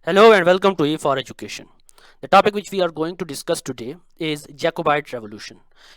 Hello and welcome to E for Education. The topic which we are going to discuss today is Jacobite Revolution.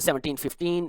1715,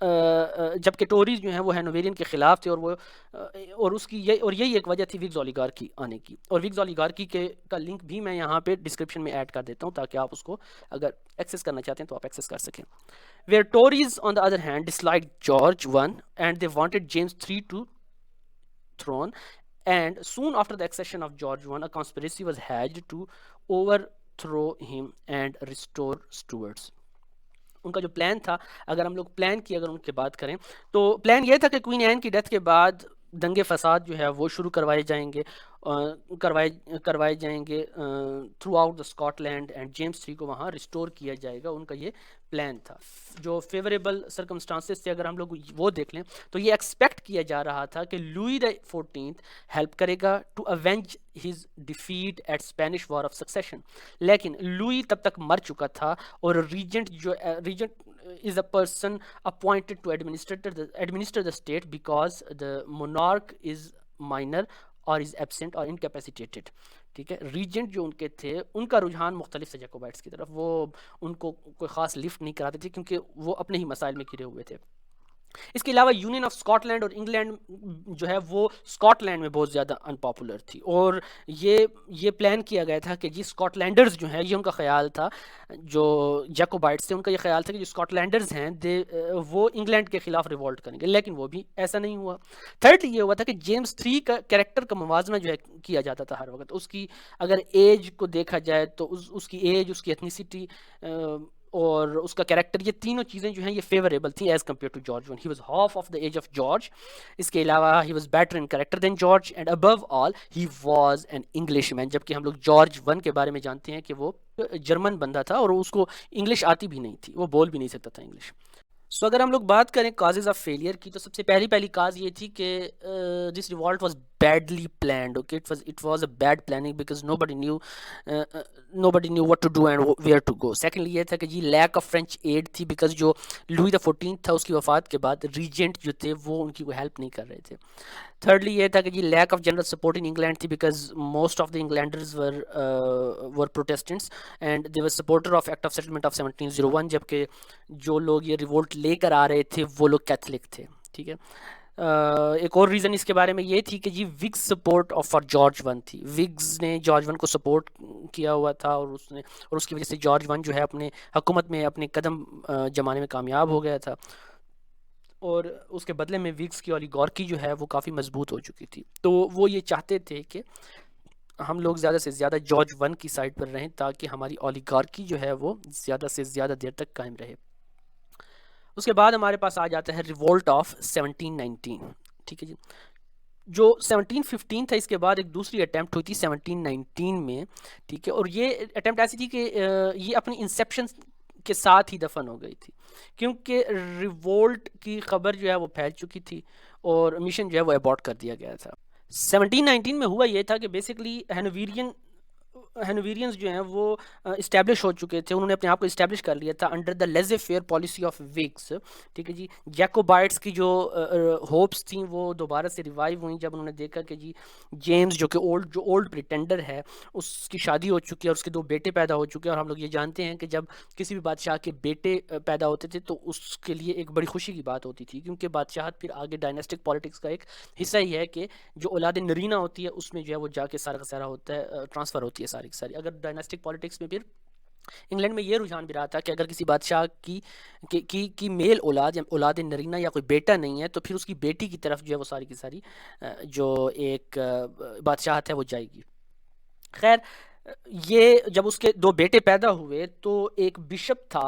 جبکہ Torres جو ہیں وہ ہینوویرین کے خلاف تھے، اور وہ اور اس کی اور یہی ایک وجہ تھی وگز اولیگارکی آنے کی. اور وگز اولیگارکی کے کا لنک بھی میں یہاں پہ ڈسکرپشن میں ایڈ کر دیتا ہوں تاکہ آپ اس کو اگر ایکسیس کرنا چاہتے ہیں تو آپ ایکسیس کر سکیں. Where Tories on the other hand disliked George I and they wanted James III to throne, and soon after the accession of George I a conspiracy was hatched to overthrow him and restore Stuarts. ان کا جو plan تھا، اگر ہم لوگ plan کی اگر ان کی بات کریں تو پلان یہ تھا کہ کوئین این کی ڈیتھ کے بعد دنگے فساد جو ہے وہ شروع کروائے جائیں گے throughout the Scotland, and James 3 کو وہاں ریسٹور کیا جائے گا. ان کا یہ پلان تھا. جو فیوریبل سرکمسٹانسز تھے اگر ہم لوگ وہ دیکھ لیں تو یہ ایکسپیکٹ کیا جا رہا تھا کہ لوئی دا 14 ہیلپ کرے گا to avenge his defeat at Spanish war of succession. لیکن لوئی تب تک مر چکا تھا، اور regent is a person appointed to administer the state because the monarch is minor or is absent or incapacitated. ٹھیک ہے، ریجنٹ جو ان کے تھے ان کا رجحان مختلف تھا جیکوبائٹس کی طرف. وہ ان کو کوئی خاص لفٹ نہیں کراتے تھے کیونکہ وہ اپنے ہی مسائل میں گھرے ہوئے تھے. اس کے علاوہ یونین آف اسکاٹ لینڈ اور انگلینڈ جو ہے وہ اسکاٹ لینڈ میں بہت زیادہ ان پاپولر تھی، اور یہ پلان کیا گیا تھا کہ جی اسکاٹ لینڈرز جو ہیں، یہ ان کا خیال تھا، جو جیکوبائٹس تھے ان کا یہ خیال تھا کہ جو اسکاٹ لینڈرز ہیں وہ انگلینڈ کے خلاف ریولٹ کریں گے، لیکن وہ بھی ایسا نہیں ہوا. تھرڈلی یہ ہوا تھا کہ جیمز 3 کا کریکٹر کا موازنہ جو ہے کیا جاتا تھا ہر وقت. اس کی اگر ایج کو دیکھا جائے تو اس کی ایج، اس کی ایتھنیسٹی اور اس کا کریکٹر، یہ تینوں چیزیں جو ہیں یہ فیوریبل تھیں as compare to George one. He was half of the age of George. اس کے علاوہ he was better in character than George, and above all he was an Englishman. جبکہ ہم لوگ جارج ون کے بارے میں جانتے ہیں کہ وہ جرمن بندہ تھا اور اس کو انگلش آتی بھی نہیں تھی، وہ بول بھی نہیں سکتا تھا انگلش. سو اگر ہم لوگ بات کریں کازز آف فیلئر کی تو سب سے پہلی کاز یہ تھی کہ this revolt was badly planned. Okay, it was a bad planning because nobody knew what to do and where to go. Secondly یہ تھا کہ جی لیک آف فرینچ ایڈ تھی because جو لوئی دا 14 تھا اس کی وفات کے بعد ریجنٹ جو تھے وہ ان کی کوئی ہیلپ نہیں کر رہے تھے. تھرڈلی یہ تھا کہ جی lack of general support in England تھی because most of the Englanders were Protestants and they were supporter of Act of Settlement of 1701. جبکہ جو لوگ یہ ریوولٹ لے کر آ رہے تھے وہ لوگ کیتھلک تھے. ٹھیک ہے. ایک اور ریزن اس کے بارے میں یہ تھی کہ جی wings support for George one تھی. وگز نے جارج ون کو سپورٹ کیا ہوا تھا اور اس کی وجہ سے جارج ون جو ہے اپنے حکومت میں اپنے قدم جمانے میں کامیاب ہو گیا تھا، اور اس کے بدلے میں وگز کی اولیگارکی جو ہے وہ کافی مضبوط ہو چکی تھی. تو وہ یہ چاہتے تھے کہ ہم لوگ زیادہ سے زیادہ جارج ون کی سائڈ پر رہیں تاکہ ہماری اولیگارکی جو ہے وہ زیادہ سے زیادہ دیر تک قائم رہے. اس کے بعد ہمارے پاس آ جاتا ہے ریوولٹ آف 1719. ٹھیک ہے جی. جو 1715 تھا اس کے بعد ایک دوسری اٹیمپٹ ہوئی تھی 1719 میں. ٹھیک ہے. اور یہ اٹیمپٹ ایسی تھی کہ یہ اپنی انسیپشن کے ساتھ ہی دفن ہو گئی تھی کیونکہ ریوولٹ کی خبر جو ہے وہ پھیل چکی تھی اور مشن جو ہے وہ ابورٹ کر دیا گیا تھا. 1719 میں ہوا یہ تھا کہ بیسکلی ہینوویرینز جو ہیں وہ اسٹیبلش ہو چکے تھے، انہوں نے اپنے آپ کو اسٹیبلش کر لیا تھا under the laissez faire policy of Whigs. ٹھیک ہے جی. جیکوبائٹس کی جو ہوپس تھیں وہ دوبارہ سے ریوائیو ہوئیں جب انہوں نے دیکھا کہ جی جیمز جو اولڈ پریٹینڈر ہے اس کی شادی ہو چکی ہے اور اس کے 2 بیٹے پیدا ہو چکے ہیں. اور ہم لوگ یہ جانتے ہیں کہ جب کسی بھی بادشاہ کے بیٹے پیدا ہوتے تھے تو اس کے لیے ایک بڑی خوشی کی بات ہوتی تھی کیونکہ بادشاہت پھر آگے ڈائناسٹک پالیٹکس کا ایک حصہ ہی ہے کہ جو اولاد نرینہ ہوتی ہے اس میں جو ہے وہ جا کے سارا کا سارا ہوتا ہے، ٹرانسفر ہوتی ہے ساری کی ساری. اگر ڈائناسٹک پالیٹکس میں پھر انگلینڈ میں یہ رجحان بھی رہا تھا کہ اگر کسی بادشاہ کی میل اولاد یا اولاد نرینہ یا کوئی بیٹا نہیں ہے تو پھر اس کی بیٹی کی طرف جو ہے وہ ساری کی ساری جو ایک بادشاہت ہے وہ جائے گی. خیر یہ جب اس کے 2 بیٹے پیدا ہوئے تو ایک بشپ تھا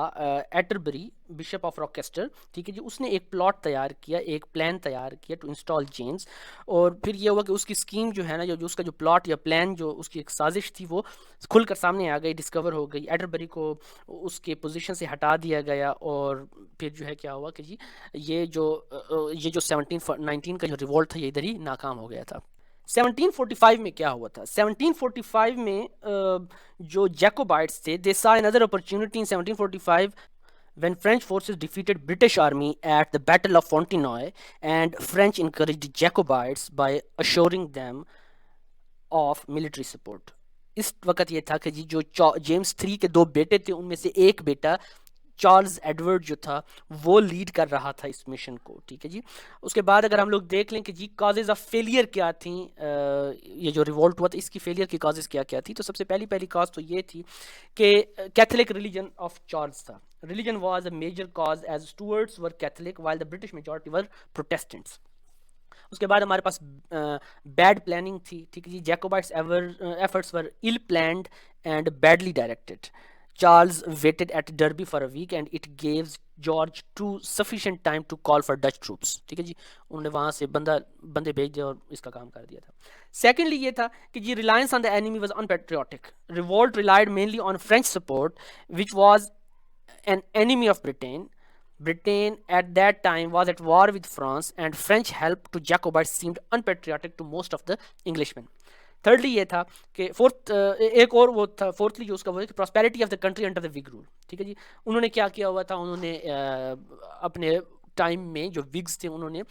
ایٹربری، بشپ آف راکیسٹر. ٹھیک ہے جی. اس نے ایک پلاٹ تیار کیا، ایک پلان تیار کیا ٹو انسٹال جیمز. اور پھر یہ ہوا کہ اس کی اسکیم جو ہے نا، جو اس کا جو پلاٹ یا پلان جو اس کی ایک سازش تھی وہ کھل کر سامنے آ گئی، ڈسکور ہو گئی. ایٹربری کو اس کے پوزیشن سے ہٹا دیا گیا اور پھر جو ہے کیا ہوا کہ جی یہ جو 1719 کا جو ریوولٹ تھا یہ ادھر ہی ناکام ہو گیا تھا. 1745 میں کیا ہوا تھا؟ 1745 میں جو جیکوبائٹس تھے they saw another opportunity in 1745 when French forces defeated British army at the Battle of Fontenoy and French encouraged Jacobites by assuring them of military support. اس وقت یہ تھا کہ جی جو جیمز 3 کے 2 بیٹے تھے ان میں سے ایک بیٹا چارلز ایڈورڈ جو تھا وہ لیڈ کر رہا تھا اس مشن کو. ٹھیک ہے جی. اس کے بعد اگر ہم لوگ دیکھ لیں کہ جی کازز آف فیلئر کیا تھیں, یہ جو ریولٹ ہوا تھا اس کی فیلئر کی کازز کیا کیا تھی, تو سب سے پہلی کاز تو یہ تھی کہ کیتھولک ریلیجن آف چارلز تھا. Religion was a major cause as Stuarts were Catholic while the British majority were Protestants. اس کے بعد ہمارے پاس بیڈ پلاننگ تھی. ٹھیک ہے جی. Jacobites efforts were ill planned and badly directed. Charles waited at Derby for a week and it gave George too sufficient time to call for Dutch troops. ٹھیک ہے جی. انہوں نے وہاں سے بندے بھیج دیا اور اس کا کام کر دیا تھا. سیکنڈلی یہ تھا کہ جی reliance on the enemy was unpatriotic. Revolt relied mainly on French support which was an enemy of Britain. Britain at that time was at war with France and French help to Jacobites seemed unpatriotic to most of the Englishmen. Thirdly یہ تھا کہ ایک اور وہ تھا fourthly جو اس کا وہ ہے کہ prosperity of the country under the Whig rule. ٹھیک ہے جی. انہوں نے کیا کیا ہوا تھا, انہوں نے اپنے ٹائم میں جو وگز تھے انہوں نے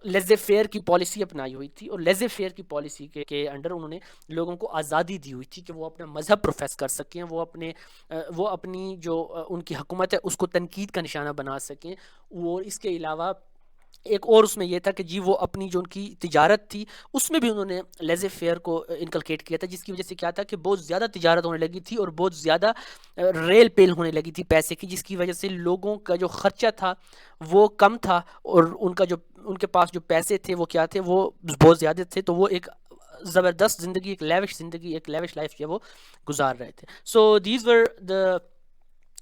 لیزے فیئر کی پالیسی اپنائی ہوئی تھی, اور لیزے فیئر کی پالیسی کے انڈر انہوں نے لوگوں کو آزادی دی ہوئی تھی کہ وہ اپنا مذہب پروفیس کر سکیں, وہ اپنی جو ان کی حکومت ہے اس کو تنقید کا نشانہ بنا سکیں. اور اس کے علاوہ ایک اور اس میں یہ تھا کہ جی وہ اپنی جو ان کی تجارت تھی اس میں بھی انہوں نے لیزے فیئر کو انکلکیٹ کیا تھا, جس کی وجہ سے کیا تھا کہ بہت زیادہ تجارت ہونے لگی تھی اور بہت زیادہ ریل پیل ہونے لگی تھی پیسے کی, جس کی وجہ سے لوگوں کا جو خرچہ تھا وہ کم تھا اور ان کے پاس جو پیسے تھے وہ کیا تھے, وہ بہت زیادہ تھے. تو وہ ایک زبردست زندگی, ایک لیوش لائف جو ہے وہ گزار رہے تھے. سو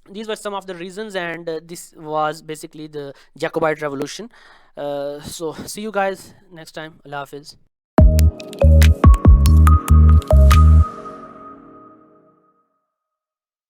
these were some of the reasons, and this was basically the Jacobite revolution. So see you guys next time. Allah Hafiz.